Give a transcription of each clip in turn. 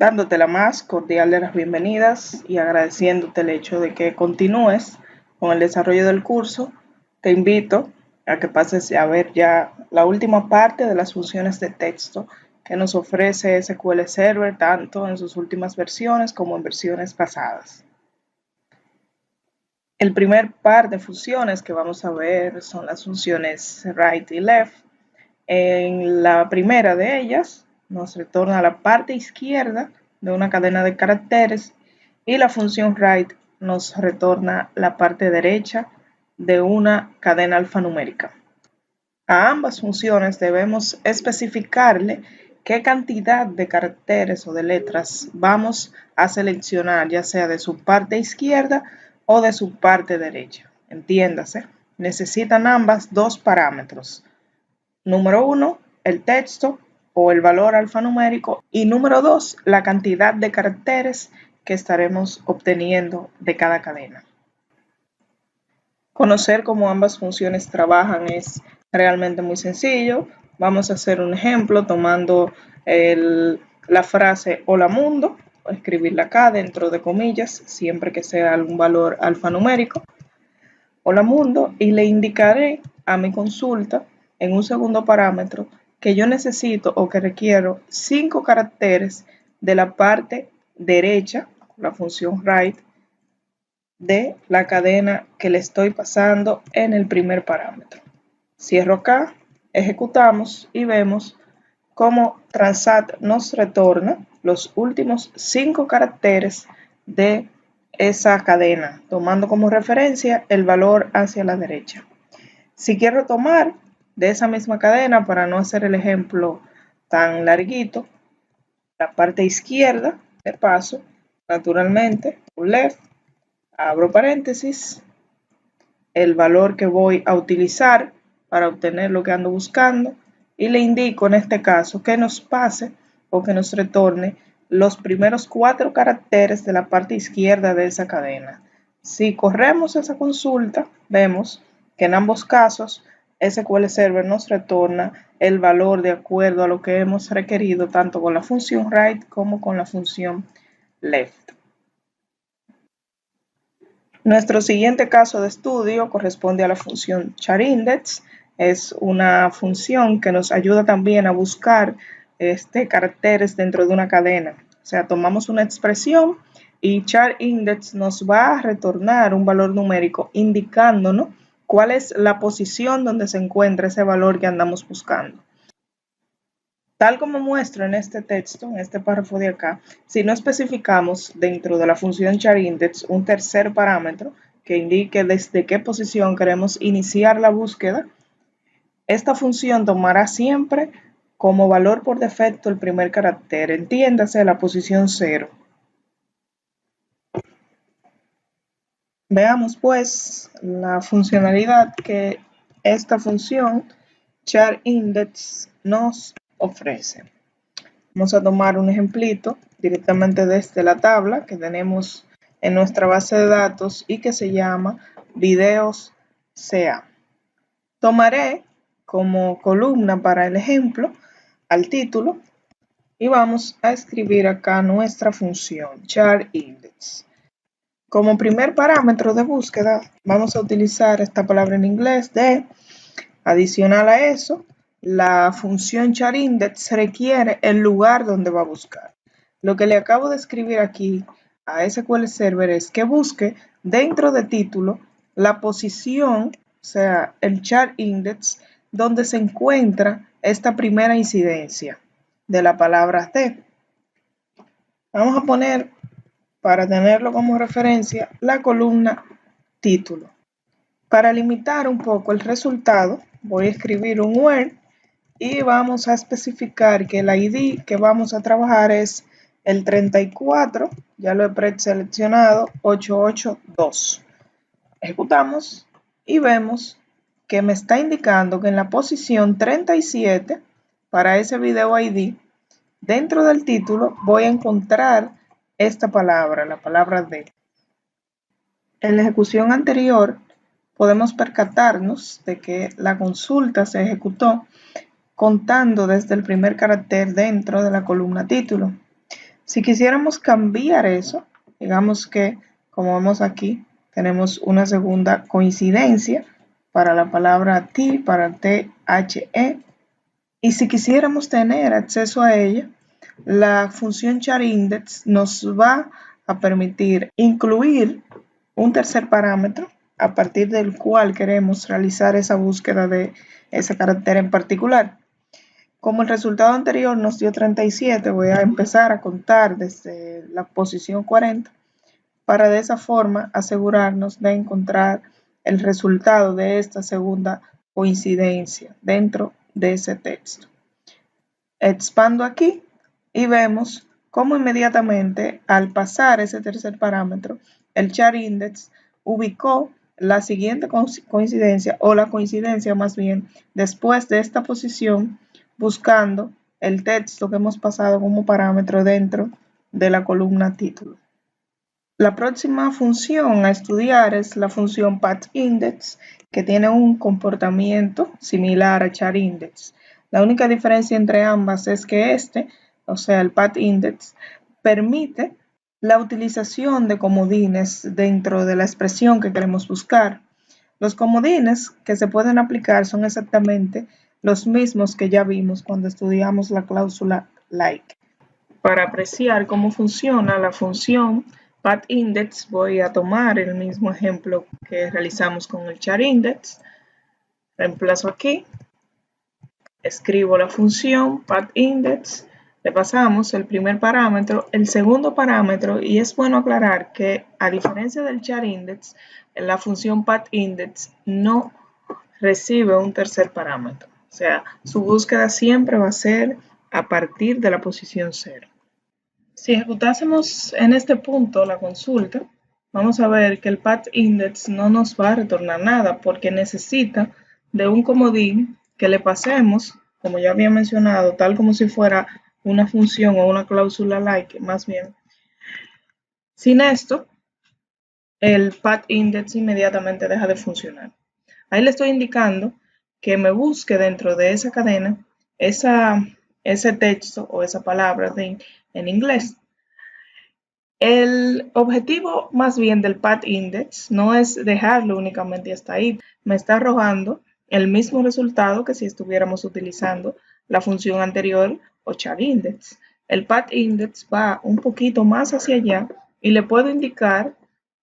dándote la más cordial de las bienvenidas y agradeciéndote el hecho de que continúes con el desarrollo del curso. Te invito a que pases a ver ya la última parte de las funciones de texto que nos ofrece SQL Server tanto en sus últimas versiones como en versiones pasadas. El primer par de funciones que vamos a ver son las funciones right y left. En la primera de ellas nos retorna la parte izquierda de una cadena de caracteres y la función right nos retorna la parte derecha de una cadena alfanumérica. A ambas funciones debemos especificarle qué cantidad de caracteres o de letras vamos a seleccionar, ya sea de su parte izquierda o de su parte derecha. Entiéndase, necesitan ambas dos parámetros. Número 1, el texto o el valor alfanumérico, y número 2, la cantidad de caracteres que estaremos obteniendo de cada cadena. Conocer cómo ambas funciones trabajan es realmente muy sencillo. Vamos a hacer un ejemplo tomando la frase hola mundo, o escribirla acá dentro de comillas, siempre que sea un valor alfanumérico. Hola mundo, y le indicaré a mi consulta en un segundo parámetro que yo necesito o que requiero 5 caracteres de la parte derecha, la función right, de la cadena que le estoy pasando en el primer parámetro. Cierro acá, ejecutamos y vemos cómo Transat nos retorna los últimos 5 caracteres de esa cadena, tomando como referencia el valor hacia la derecha. Si quiero tomar de esa misma cadena, para no hacer el ejemplo tan larguito, la parte izquierda, de paso, naturalmente, un left, abro paréntesis, el valor que voy a utilizar para obtener lo que ando buscando, y le indico en este caso que nos pase o que nos retorne los primeros 4 caracteres de la parte izquierda de esa cadena. Si corremos esa consulta, vemos que en ambos casos SQL Server nos retorna el valor de acuerdo a lo que hemos requerido, tanto con la función right como con la función left. Nuestro siguiente caso de estudio corresponde a la función charIndex. Es una función que nos ayuda también a buscar caracteres dentro de una cadena. O sea, tomamos una expresión y charIndex nos va a retornar un valor numérico indicándonos cuál es la posición donde se encuentra ese valor que andamos buscando. Tal como muestro en este texto, en este párrafo de acá, si no especificamos dentro de la función charIndex un tercer parámetro que indique desde qué posición queremos iniciar la búsqueda, esta función tomará siempre como valor por defecto el primer carácter, entiéndase la posición 0. Veamos pues la funcionalidad que esta función charIndex nos ofrece. Vamos a tomar un ejemplito directamente desde la tabla que tenemos en nuestra base de datos y que se llama videos CA. Tomaré como columna para el ejemplo al título y vamos a escribir acá nuestra función charIndex. Como primer parámetro de búsqueda vamos a utilizar esta palabra en inglés de. Adicional a eso, la función charIndex requiere el lugar donde va a buscar. Lo que le acabo de escribir aquí a SQL Server es que busque dentro de título la posición, o sea, el charIndex, donde se encuentra esta primera incidencia de la palabra de. Vamos a poner, para tenerlo como referencia, la columna título. Para limitar un poco el resultado, voy a escribir un where y vamos a especificar que el ID que vamos a trabajar es el 34, ya lo he preseleccionado, 882. Ejecutamos y vemos que me está indicando que en la posición 37, para ese video ID, dentro del título voy a encontrar esta palabra, la palabra de. En la ejecución anterior, podemos percatarnos de que la consulta se ejecutó contando desde el primer carácter dentro de la columna título. Si quisiéramos cambiar eso, digamos que, como vemos aquí, tenemos una segunda coincidencia para la palabra T, para THE, y si quisiéramos tener acceso a ella, la función charIndex nos va a permitir incluir un tercer parámetro a partir del cual queremos realizar esa búsqueda de ese carácter en particular. Como el resultado anterior nos dio 37, voy a empezar a contar desde la posición 40 para de esa forma asegurarnos de encontrar el resultado de esta segunda coincidencia dentro de ese texto. Expando aquí y vemos cómo inmediatamente al pasar ese tercer parámetro, el charIndex ubicó la siguiente coincidencia o la coincidencia más bien después de esta posición buscando el texto que hemos pasado como parámetro dentro de la columna título. La próxima función a estudiar es la función patIndex, que tiene un comportamiento similar a charIndex. La única diferencia entre ambas es que o sea, el patIndex, permite la utilización de comodines dentro de la expresión que queremos buscar. Los comodines que se pueden aplicar son exactamente los mismos que ya vimos cuando estudiamos la cláusula like. Para apreciar cómo funciona la función patIndex, voy a tomar el mismo ejemplo que realizamos con el charIndex. Reemplazo aquí, escribo la función patIndex, le pasamos el primer parámetro, el segundo parámetro, y es bueno aclarar que a diferencia del charIndex, la función patIndex no recibe un tercer parámetro. O sea, su búsqueda siempre va a ser a partir de la posición 0. Si ejecutásemos en este punto la consulta, vamos a ver que el patIndex no nos va a retornar nada porque necesita de un comodín que le pasemos, como ya había mencionado, tal como si fuera una función o una cláusula like, más bien. Sin esto, el patIndex inmediatamente deja de funcionar. Ahí le estoy indicando que me busque dentro de esa cadena ese texto o esa palabra en inglés. El objetivo más bien del patIndex no es dejarlo únicamente hasta ahí. Me está arrojando el mismo resultado que si estuviéramos utilizando la función anterior o charIndex. El patIndex va un poquito más hacia allá y le puedo indicar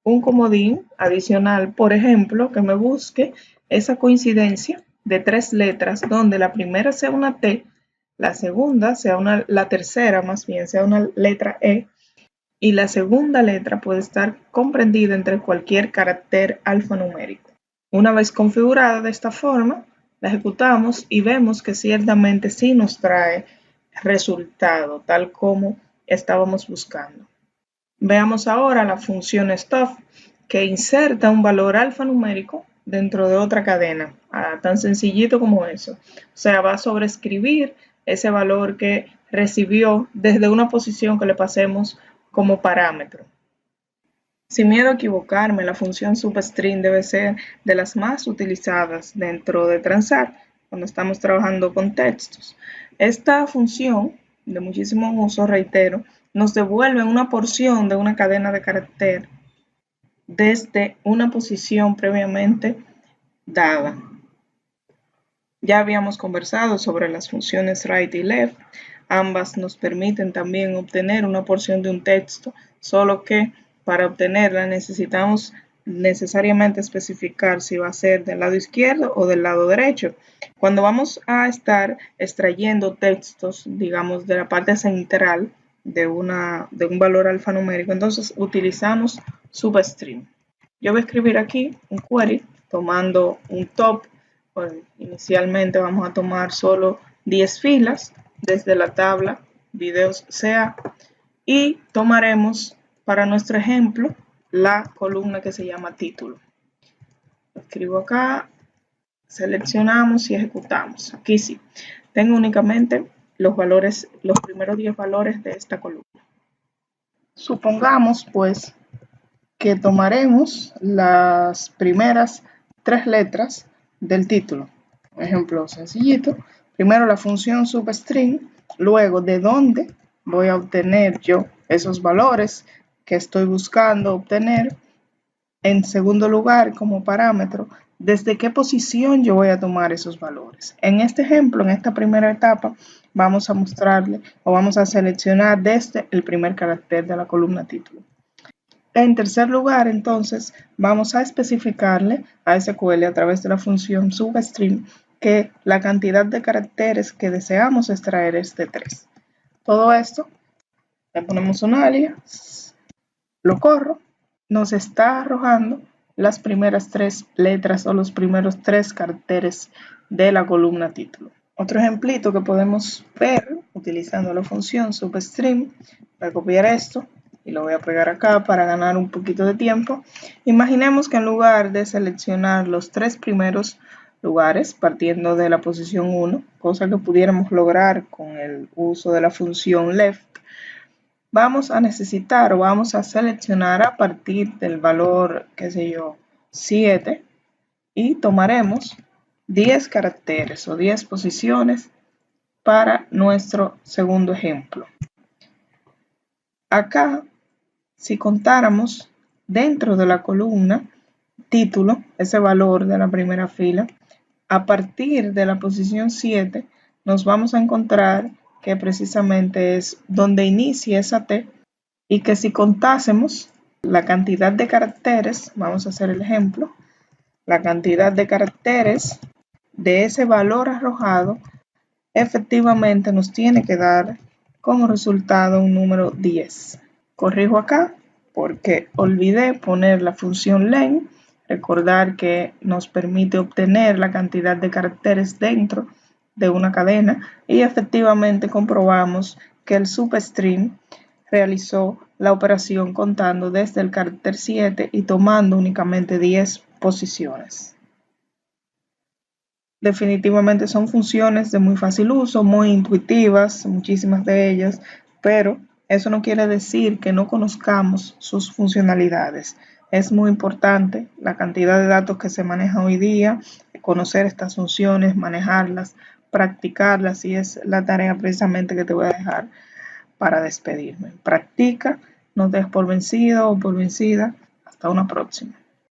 un comodín adicional, por ejemplo, que me busque esa coincidencia de 3 letras donde la primera sea una T, la segunda sea la tercera más bien sea una letra E, y la segunda letra puede estar comprendida entre cualquier carácter alfanumérico. Una vez configurada de esta forma, la ejecutamos y vemos que ciertamente sí nos trae resultado, tal como estábamos buscando. Veamos ahora la función stuff, que inserta un valor alfanumérico dentro de otra cadena, tan sencillito como eso. O sea, va a sobreescribir ese valor que recibió desde una posición que le pasemos como parámetro. Sin miedo a equivocarme, la función substring debe ser de las más utilizadas dentro de Transat cuando estamos trabajando con textos. Esta función, de muchísimo uso, reitero, nos devuelve una porción de una cadena de carácter desde una posición previamente dada. Ya habíamos conversado sobre las funciones right y left. Ambas nos permiten también obtener una porción de un texto, solo que para obtenerla necesitamos necesariamente especificar si va a ser del lado izquierdo o del lado derecho. Cuando vamos a estar extrayendo textos, digamos, de la parte central de un valor alfanumérico, entonces utilizamos substring. Yo voy a escribir aquí un query tomando un top. Bueno, inicialmente vamos a tomar solo 10 filas desde la tabla videos CA y tomaremos para nuestro ejemplo la columna que se llama título. Escribo acá, seleccionamos y ejecutamos. Aquí sí, tengo únicamente los primeros 10 valores de esta columna. Supongamos pues que tomaremos las primeras 3 letras del título. Ejemplo sencillito. Primero la función substring, luego de dónde voy a obtener yo esos valores que estoy buscando obtener. En segundo lugar, como parámetro, desde qué posición yo voy a tomar esos valores. En este ejemplo, en esta primera etapa, vamos a mostrarle o vamos a seleccionar desde el primer carácter de la columna título. En tercer lugar, entonces, vamos a especificarle a SQL a través de la función substring que la cantidad de caracteres que deseamos extraer es de 3. Todo esto, le ponemos un alias, lo corro, nos está arrojando las primeras 3 letras o los primeros 3 caracteres de la columna título. Otro ejemplito que podemos ver utilizando la función substring, voy a copiar esto y lo voy a pegar acá para ganar un poquito de tiempo. Imaginemos que en lugar de seleccionar los 3 primeros lugares partiendo de la posición 1, cosa que pudiéramos lograr con el uso de la función left, vamos a necesitar o vamos a seleccionar a partir del valor, qué sé yo, 7 y tomaremos 10 caracteres o 10 posiciones para nuestro segundo ejemplo. Acá, si contáramos dentro de la columna título, ese valor de la primera fila, a partir de la posición 7 nos vamos a encontrar que precisamente es donde inicia esa T y que si contásemos la cantidad de caracteres, vamos a hacer el ejemplo, la cantidad de caracteres de ese valor arrojado efectivamente nos tiene que dar como resultado un número 10. Corrijo acá porque olvidé poner la función len, recordar que nos permite obtener la cantidad de caracteres dentro de una cadena y efectivamente comprobamos que el substring realizó la operación contando desde el carácter 7 y tomando únicamente 10 posiciones. Definitivamente son funciones de muy fácil uso, muy intuitivas, muchísimas de ellas, pero eso no quiere decir que no conozcamos sus funcionalidades. Es muy importante la cantidad de datos que se maneja hoy día, conocer estas funciones, manejarlas, practicarlas, y es la tarea precisamente que te voy a dejar para despedirme. Practica, no te des por vencido o por vencida. Hasta una próxima.